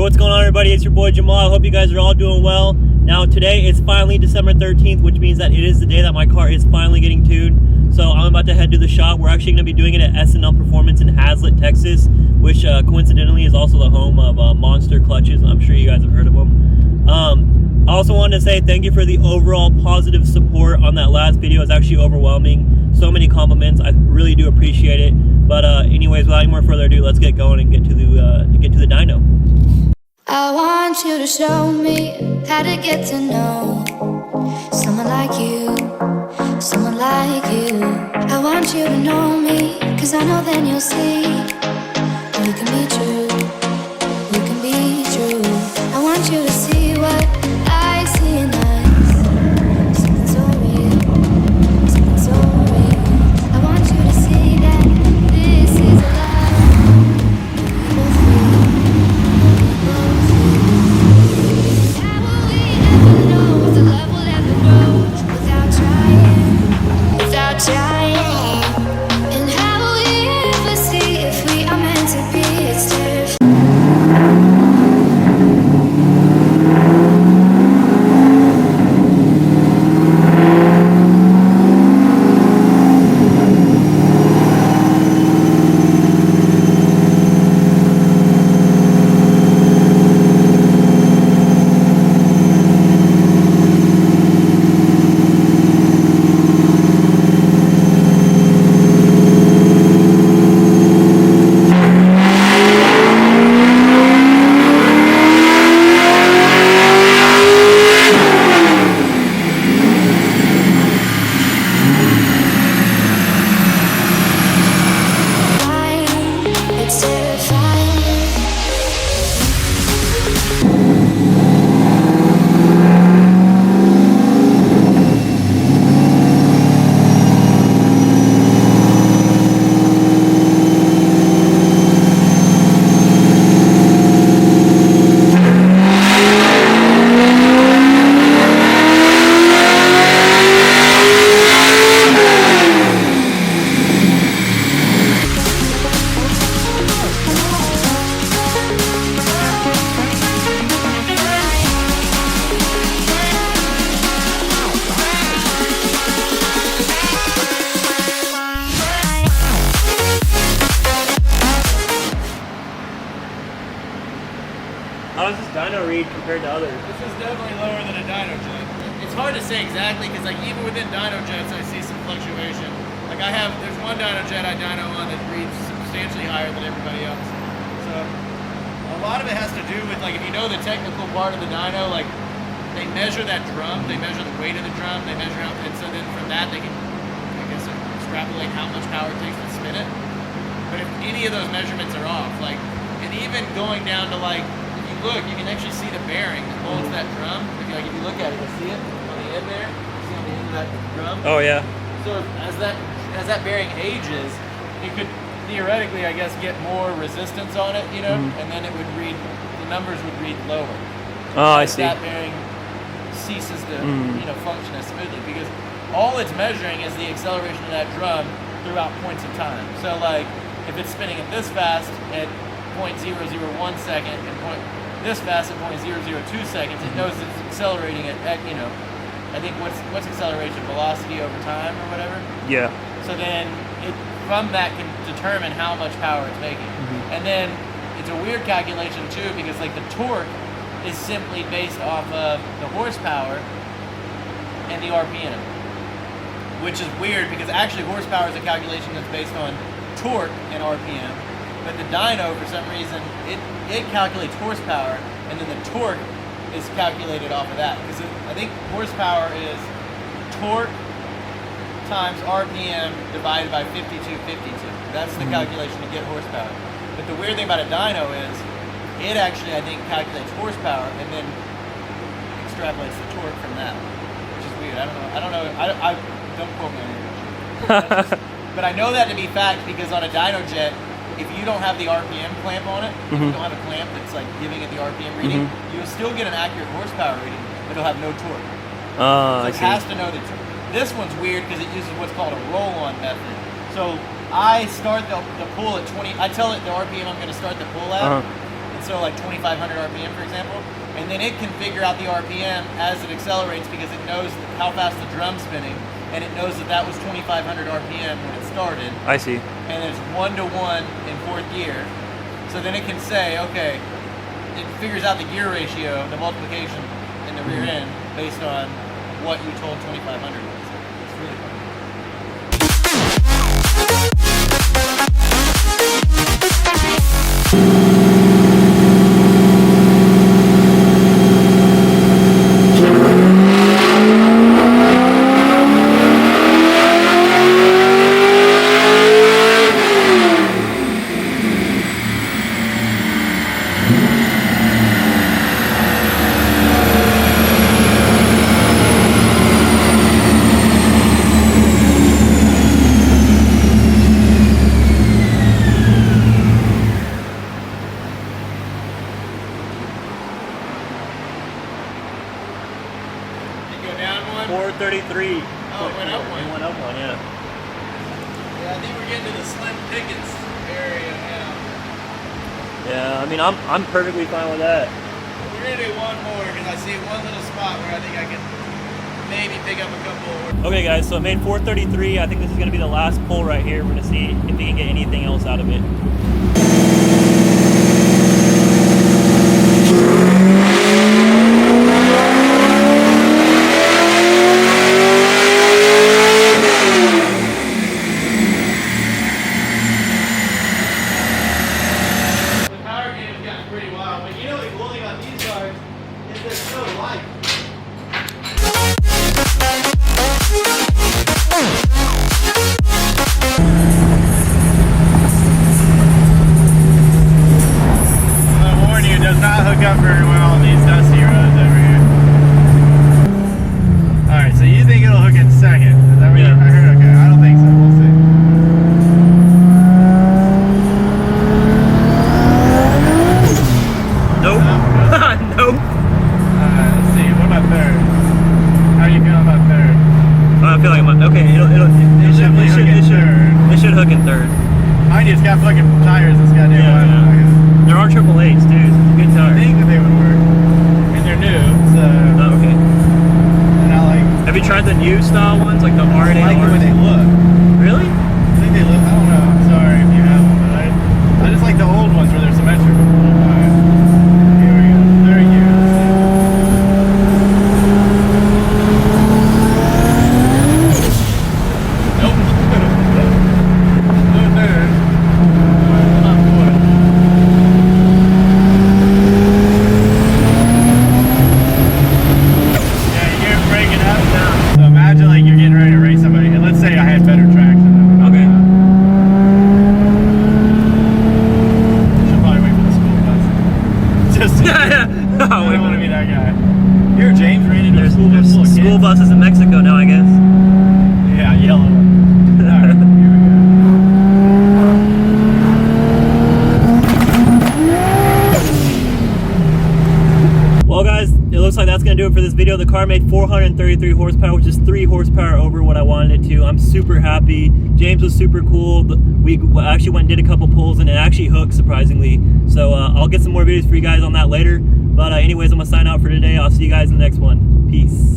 what's going on, everybody? It's your boy Jamal. I hope you guys are all doing well. Now, today is finally December 13th, which means that it is the day that my car is finally getting tuned. So I'm about to head to the shop. We're actually going to be doing it at S&L Performance in Hazlet, Texas, which coincidentally is also the home of Monster Clutches. I'm sure you guys have heard of them. I also wanted to say thank you for the overall positive support on that last video. It's actually overwhelming. So many compliments. I really do appreciate it. But anyways, without any more further ado, let's get going and get to the dyno. I want you to show me how to get to know someone like you, someone like you. I want you to know me, 'cause I know then you'll see we can be true, we can be true. I want you to see what I see in us, something so real, something so real. I want you to see that this is a love we both feel. How will we ever know if the love will ever grow without trying, without trying? And how will we ever see if we are meant to be? It's different. How does this dyno read compared to others? This is definitely lower than a dyno jet. It's hard to say exactly because like even within dyno jets I see some fluctuation. Like there's one dyno jet I dyno on that reads substantially higher than everybody else. So a lot of it has to do with like if you know the technical part of the dyno, like they measure that drum, they measure the weight of the drum, they measure out, and so then from that they can, I guess, extrapolate how much power it takes to spin it. But if any of those measurements are off, like, and even going down to like, look, you can actually see the bearing that holds that drum. If you look at it, you'll see it on the end there. You see on the end of that drum? Oh yeah. So as that bearing ages, it could theoretically, I guess, get more resistance on it, you know, and then it would read, the numbers would read lower. Oh, I see. That bearing ceases to, function as smoothly because all it's measuring is the acceleration of that drum throughout points of time. So like, if it's spinning at this fast at 0.001 second and this fast at 0.002 seconds, it knows it's accelerating at I think what's acceleration, velocity over time or whatever. Yeah. So then it from that can determine how much power it's making. And then it's a weird calculation too because like the torque is simply based off of the horsepower and the RPM, which is weird because actually horsepower is a calculation that's based on torque and RPM. But the dyno, for some reason, it calculates horsepower, and then the torque is calculated off of that. Because I think horsepower is torque times RPM divided by 5252. That's the calculation to get horsepower. But the weird thing about a dyno is, it actually, I think, calculates horsepower and then extrapolates the torque from that, which is weird. I don't know. Don't quote me on it. But I know that to be fact because on a dyno jet, if you don't have the RPM clamp on it, if you don't have a clamp that's like giving it the RPM reading, you'll still get an accurate horsepower reading, but it'll have no torque. So it has to know the torque. This one's weird because it uses what's called a roll-on method. So I start the pull at 20. I tell it the RPM I'm going to start the pull at. And so like 2,500 RPM, for example, and then it can figure out the RPM as it accelerates because it knows how fast the drum's spinning, and it knows that that was 2,500 RPM when it started. I see. And it's 1-to-1 in fourth gear. So then it can say, okay, it figures out the gear ratio, the multiplication in the rear end based on what you told 2,500 was. It's really fun. Go down one? 433. Oh, it went up one. It went up one, yeah. Yeah, I think we're getting to the slim pickets area now. Yeah, I mean, I'm perfectly fine with that. We're gonna do one more because I see one little spot where I think I can maybe pick up a couple. Okay, guys, so I made 433. I think this is gonna be the last pull right here. We're gonna see if we can get anything else out of it. Up very well on these dusty roads over here. Alright, so you think it'll hook in second? Is that what I heard? Okay, I don't think so. We'll see. Nope. Nope. Let's see. What about third? How are you feeling about third? I feel like it should hook in third. Mind you, it's got fucking tires. It's got There are triple A's too. Good I tires. think that they would work. And they're new, so. Oh, okay. And I like. Have you tried the new style ones, like the R8? I like the way they look. Really? I think they look. I don't know. I'm sorry if you have them, but I just like the old ones where they're symmetrical. Alright. Here we go. Third gear. Nope. No third. Not fourth. Yeah, you hear it breaking up now. So imagine like you're getting ready to race somebody, and let's say I had better traction. Okay. Should probably wait for the school bus. Just Yeah. I don't want to be that guy. Here, James ran into a There's school bus full of school kids. buses in Mexico now, I guess. Yeah, yellow. Alright, here we go. Well, guys, it looks like that's going to do it for this video. The car made 433 horsepower, which is 3 horsepower over what I wanted it to. I'm super happy. James was super cool. We actually went and did a couple pulls, and it actually hooked, surprisingly. So I'll get some more videos for you guys on that later. But anyways, I'm going to sign out for today. I'll see you guys in the next one. Peace.